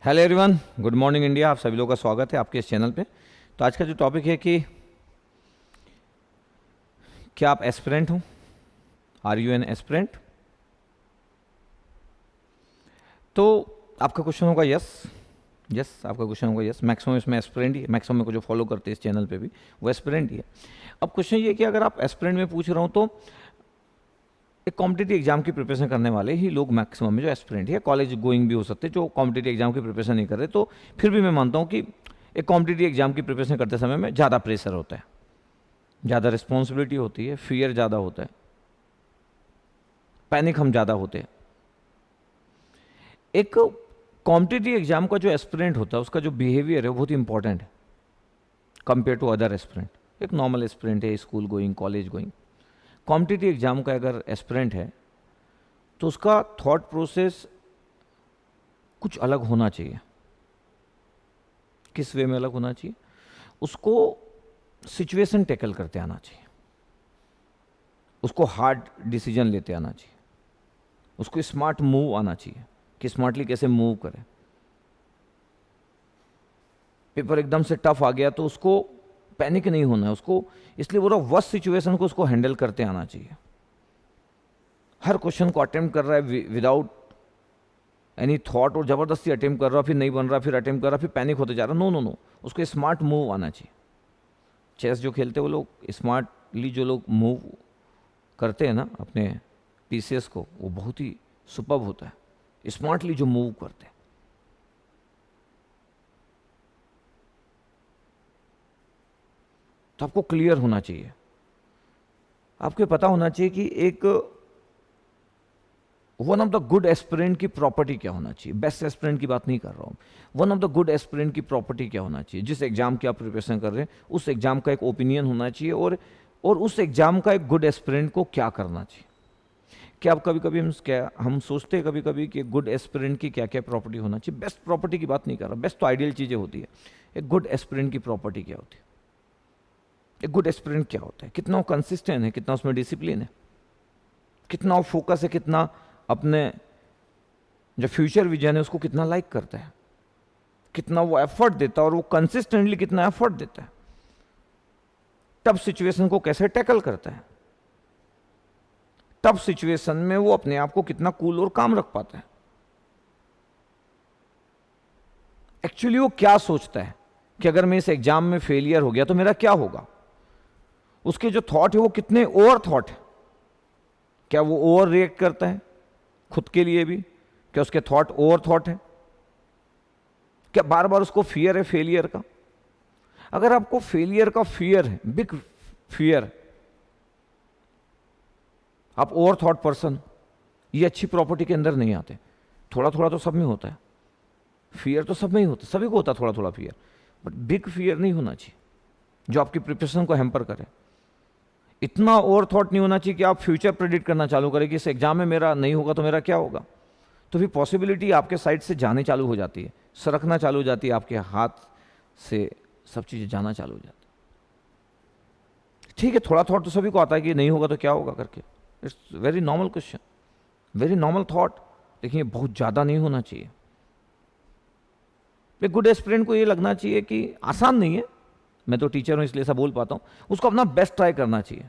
Hello everyone, good morning India. आप सभी लोगों का स्वागत है आपके इस चैनल पे। तो आज का जो टॉपिक है कि क्या आप एस्पिरेंट हो? Are you an aspirant? तो आपका क्वेश्चन होगा यस। यस, आपका क्वेश्चन होगा यस। मैक्सिमम इसमें एस्पिरेंट ही है। मैक्सिमम को जो फॉलो करते हैं इस चैनल पे भी वो एस्पिरेंट ही है। अब क्वेश्चन ये कि अगर आप एस्पिरेंट में पूछ रहा हूँ तो एक कॉम्पिटिटिव एग्जाम की प्रिपरेशन करने वाले ही लोग मैक्सिमम में जो एस्पिरेंट है, कॉलेज गोइंग भी हो सकते हैं जो कॉम्पिटिटिव एग्जाम की प्रिपरेशन नहीं कर रहे, तो फिर भी मैं मानता हूँ कि एक कॉम्पिटिटिव एग्जाम की प्रिपरेशन करते समय में ज़्यादा प्रेशर होता है, ज़्यादा रिस्पॉन्सिबिलिटी होती है, फियर ज़्यादा होता है, पैनिक हम ज़्यादा होते हैं। एक कॉम्पिटिटिव एग्जाम का जो एस्पिरेंट होता है उसका जो बिहेवियर है वो बहुत इंपॉर्टेंट है कंपेयर टू अदर एस्पिरेंट। एक नॉर्मल एस्पिरेंट है, school going, college going. Competitive exam का अगर एस्पिरेंट है तो उसका थॉट प्रोसेस कुछ अलग होना चाहिए। किस वे में अलग होना चाहिए? उसको सिचुएशन टैकल करते आना चाहिए, उसको हार्ड डिसीजन लेते आना चाहिए, उसको स्मार्ट मूव आना चाहिए कि स्मार्टली कैसे मूव करें। पेपर एकदम से टफ आ गया तो उसको पैनिक नहीं होना है, उसको इसलिए वो वर्स्ट सिचुएशन को उसको हैंडल करते आना चाहिए। हर क्वेश्चन को अटेम्प्ट कर रहा है विदाउट एनी थॉट और ज़बरदस्ती अटेम्प्ट कर रहा, फिर नहीं बन रहा, फिर अटेम्प्ट कर रहा, फिर पैनिक होते जा रहा। नो नो नो, उसको स्मार्ट मूव आना चाहिए। चेस जो खेलते वो लोग स्मार्टली जो लोग मूव करते हैं ना अपने पीसेस को, वो बहुत ही सुपर्ब होता है। स्मार्टली जो मूव करते हैं, तो आपको क्लियर होना चाहिए, आपको पता होना चाहिए कि एक one of the good aspirant की प्रॉपर्टी क्या होना चाहिए। बेस्ट एस्पिरेंट की बात नहीं कर रहा हूं। One of the good aspirant की प्रॉपर्टी क्या होना चाहिए? जिस एग्जाम की आप प्रिपरेशन कर रहे हैं उस एग्जाम का एक ओपिनियन होना चाहिए और उस एग्जाम का एक गुड एस्पिरेंट को क्या करना चाहिए। क्या आप कभी कभी हम सोचते हैं कभी कभी कि गुड एस्पिरेंट की क्या क्या प्रॉपर्टी होना चाहिए? बेस्ट प्रॉपर्टी की बात नहीं कर रहा, बेस्ट तो आइडियल चीज़ें होती है। एक गुड एस्पिरेंट की प्रॉपर्टी क्या होती है? एक गुड एस्पिरेंट क्या होता है? कितना वो कंसिस्टेंट है, कितना उसमें डिसिप्लिन है, कितना वो फोकस है, कितना अपने जो फ्यूचर विजन है उसको कितना लाइक करता है, कितना वो एफर्ट देता है और वो कंसिस्टेंटली कितना एफर्ट देता है, टफ सिचुएशन को कैसे टैकल करता है, टफ सिचुएशन में वो अपने आप को कितना कूल और काम रख पाता है, एक्चुअली वो क्या सोचता है कि अगर मैं इस एग्जाम में फेलियर हो गया तो मेरा क्या होगा। उसके जो थॉट है वो कितने ओवर थॉट है, क्या वो ओवर रिएक्ट करता है खुद के लिए भी, क्या उसके थॉट ओवर थॉट है, क्या बार बार उसको फियर है फेलियर का। अगर आपको फेलियर का फियर है, बिग फियर, आप ओवर थॉट पर्सन, ये अच्छी प्रॉपर्टी के अंदर नहीं आते। थोड़ा थोड़ा तो सब में होता है, फियर तो सब में ही होता है, सभी को होता है थोड़ा थोड़ा फियर, बट बिग फियर नहीं होना चाहिए जो आपकी प्रिपरेशन को हैम्पर करे। इतना ओवर थॉट नहीं होना चाहिए कि आप फ्यूचर प्रेडिक्ट करना चालू करें कि इस एग्जाम में मेरा नहीं होगा तो मेरा क्या होगा। तो फिर पॉसिबिलिटी आपके साइड से जाने चालू हो जाती है, सरकना चालू हो जाती है, आपके हाथ से सब चीज़ें जाना चालू हो जाती है। ठीक है, थोड़ा थॉट तो सभी को आता है कि नहीं होगा तो क्या होगा करके। It's very normal question, very normal thought, लेकिन ये बहुत ज़्यादा नहीं होना चाहिए। एक गुड एस्पिरेंट को ये लगना चाहिए कि आसान नहीं है, मैं तो टीचर हूँ इसलिए ऐसा बोल पाता हूँ, उसको अपना बेस्ट ट्राई करना चाहिए।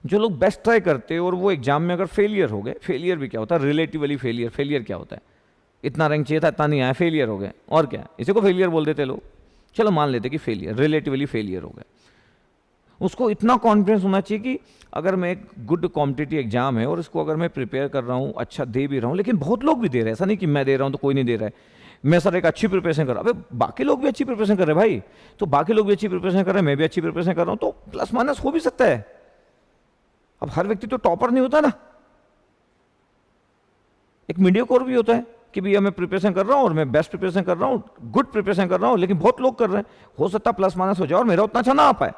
जो लोग बेस्ट ट्राई करते हैं और वो एग्जाम में अगर फेलियर हो गए, फेलियर भी क्या होता है, रिलेटिवली फेलियर। फेलियर क्या होता है? इतना रैंक चाहिए था, इतना नहीं आया, फेलियर हो गए। और क्या, इसी को फेलियर बोल देते लोग। चलो मान लेते कि फेलियर, रिलेटिवली फेलियर हो गए। उसको इतना कॉन्फिडेंस होना चाहिए कि अगर मैं एक गुड कॉम्पिटिटिव एग्जाम है और इसको अगर मैं प्रिपेयर कर रहा हूँ, अच्छा दे भी रहा हूँ, लेकिन बहुत लोग भी दे रहे हैं, ऐसा नहीं कि मैं दे रहा हूँ तो कोई नहीं दे रहा है। मैं सर एक अच्छी प्रिपरेशन कर रहा हूँ, अबे बाकी लोग भी अच्छी प्रिपरेशन कर रहे हैं भाई, तो बाकी लोग भी अच्छी प्रिपरेशन कर रहे हैं, मैं भी अच्छी प्रिपरेशन कर रहा हूँ, तो प्लस माइनस हो भी सकता है। अब हर व्यक्ति तो टॉपर नहीं होता ना, एक मीडियोकर भी होता है कि भैया मैं प्रिपरेशन कर रहा हूँ और मैं बेस्ट प्रिपरेशन कर रहा हूँ, गुड प्रिपरेशन कर रहा हूँ, लेकिन बहुत लोग कर रहे हैं, हो सकता है प्लस माइनस हो जाए और मेरा उतना अच्छा ना आ पाए।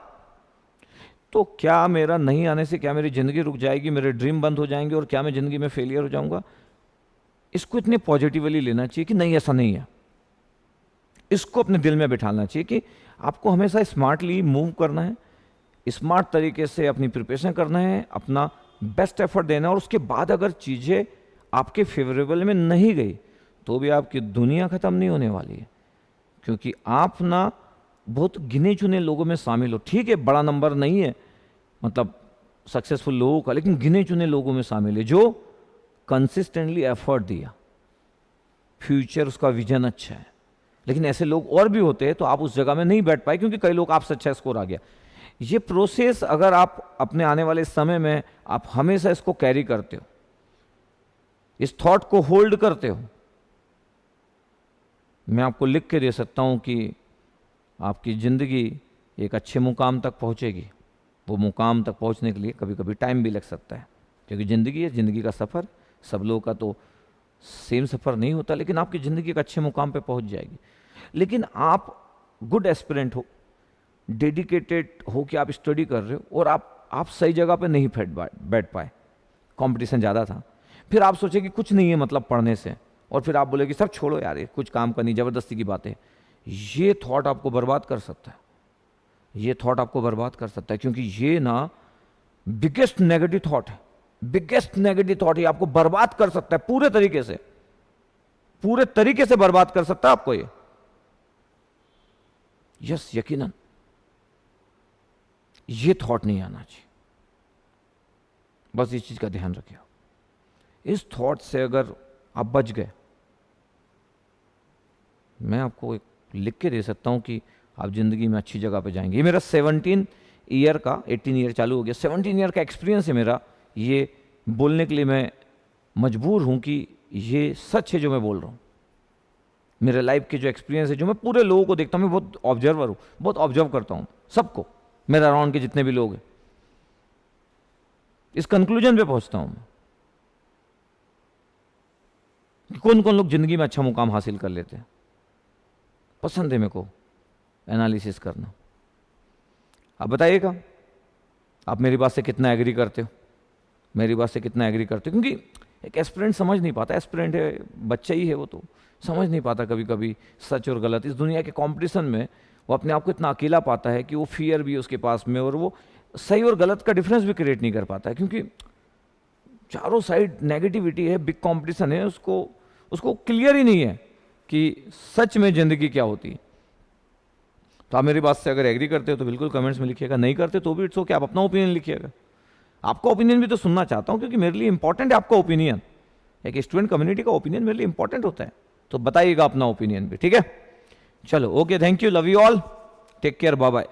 तो क्या मेरा नहीं आने से क्या मेरी ज़िंदगी रुक जाएगी, मेरे ड्रीम बंद हो जाएंगे और क्या मैं ज़िंदगी में फेलियर हो जाऊंगा? इसको इतने पॉजिटिवली लेना चाहिए कि नहीं ऐसा नहीं है। इसको अपने दिल में बिठाना चाहिए कि आपको हमेशा स्मार्टली मूव करना है, स्मार्ट तरीके से अपनी प्रिपरेशन करना है, अपना बेस्ट एफर्ट देना है, और उसके बाद अगर चीज़ें आपके फेवरेबल में नहीं गई तो भी आपकी दुनिया खत्म नहीं होने वाली है, क्योंकि आप ना बहुत गिने चुने लोगों में शामिल हो। ठीक है, बड़ा नंबर नहीं है मतलब सक्सेसफुल लोगों का, लेकिन गिने चुने लोगों में शामिल है जो कंसिस्टेंटली एफर्ट दिया, फ्यूचर उसका विजन अच्छा है। लेकिन ऐसे लोग और भी होते हैं, तो आप उस जगह में नहीं बैठ पाए क्योंकि कई लोग आपसे अच्छा स्कोर आ गया। ये प्रोसेस अगर आप अपने आने वाले समय में आप हमेशा इसको कैरी करते हो, इस थॉट को होल्ड करते हो, मैं आपको लिख के दे सकता हूं कि आपकी ज़िंदगी एक अच्छे मुकाम तक पहुंचेगी। वो मुकाम तक पहुंचने के लिए कभी कभी टाइम भी लग सकता है, क्योंकि ज़िंदगी है, ज़िंदगी का सफ़र सब लोगों का तो सेम सफ़र नहीं होता, लेकिन आपकी ज़िंदगी एक अच्छे मुकाम पे पहुंच जाएगी। लेकिन आप गुड एस्पिरेंट हो, डेडिकेटेड हो कि आप स्टडी कर रहे हो और आप सही जगह पे नहीं बैठ पाए, कंपटीशन ज़्यादा था, फिर आप सोचे कि कुछ नहीं है मतलब पढ़ने से, और फिर आप बोले कि सब छोड़ो यार, ये कुछ काम करनी, ज़बरदस्ती की बात है। ये थॉट आपको बर्बाद कर सकता है, ये थॉट आपको बर्बाद कर सकता है, क्योंकि ये ना बिगेस्ट नेगेटिव थॉट है, बिगेस्ट नेगेटिव थॉट ये आपको बर्बाद कर सकता है, पूरे तरीके से बर्बाद कर सकता है आपको ये। यस, यकीनन ये थॉट नहीं आना चाहिए, बस इस चीज का ध्यान रखिए। इस थॉट से अगर आप बच गए, मैं आपको एक लिख के दे सकता हूं कि आप जिंदगी में अच्छी जगह पे जाएंगे। ये मेरा 17 ईयर का, 18 ईयर चालू हो गया, 17 ईयर का एक्सपीरियंस है मेरा। ये बोलने के लिए मैं मजबूर हूं कि ये सच है जो मैं बोल रहा हूं। मेरे लाइफ के जो एक्सपीरियंस है, जो मैं पूरे लोगों को देखता हूं, मैं बहुत ऑब्जर्वर हूं, बहुत ऑब्जर्व करता हूं सबको, मेरे अराउंड के जितने भी लोग हैं, इस कंक्लूजन पे पहुंचता हूं मैं कि कौन कौन लोग जिंदगी में अच्छा मुकाम हासिल कर लेते हैं। पसंद है मेरे को एनालिसिस करना। आप बताइएगा, आप मेरी बात से कितना एग्री करते हो, मेरी बात से कितना एग्री करते हो? क्योंकि एक एस्पिरेंट समझ नहीं पाता, एस्पिरेंट है, बच्चा ही है, वो तो समझ नहीं पाता कभी कभी सच और गलत। इस दुनिया के कंपटीशन में वो अपने आप को इतना अकेला पाता है कि वो फियर भी है उसके पास में, और वो सही और गलत का डिफरेंस भी क्रिएट नहीं कर पाता है, क्योंकि चारों साइड नेगेटिविटी है, बिग कंपटीशन है, उसको क्लियर ही नहीं है कि सच में जिंदगी क्या होती है। तो आप मेरी बात से अगर एग्री करते हो तो बिल्कुल कमेंट्स में लिखिएगा, नहीं करते तो भी इट्स ओके, आप अपना ओपिनियन लिखिएगा। आपका ओपिनियन भी तो सुनना चाहता हूं, क्योंकि मेरे लिए इंपॉर्टेंट है आपका ओपिनियन। एक स्टूडेंट कम्युनिटी का ओपिनियन मेरे लिए इंपॉर्टेंट होता है, तो बताइएगा अपना ओपिनियन भी, ठीक है? चलो, okay, thank you, love you all, take care, bye bye.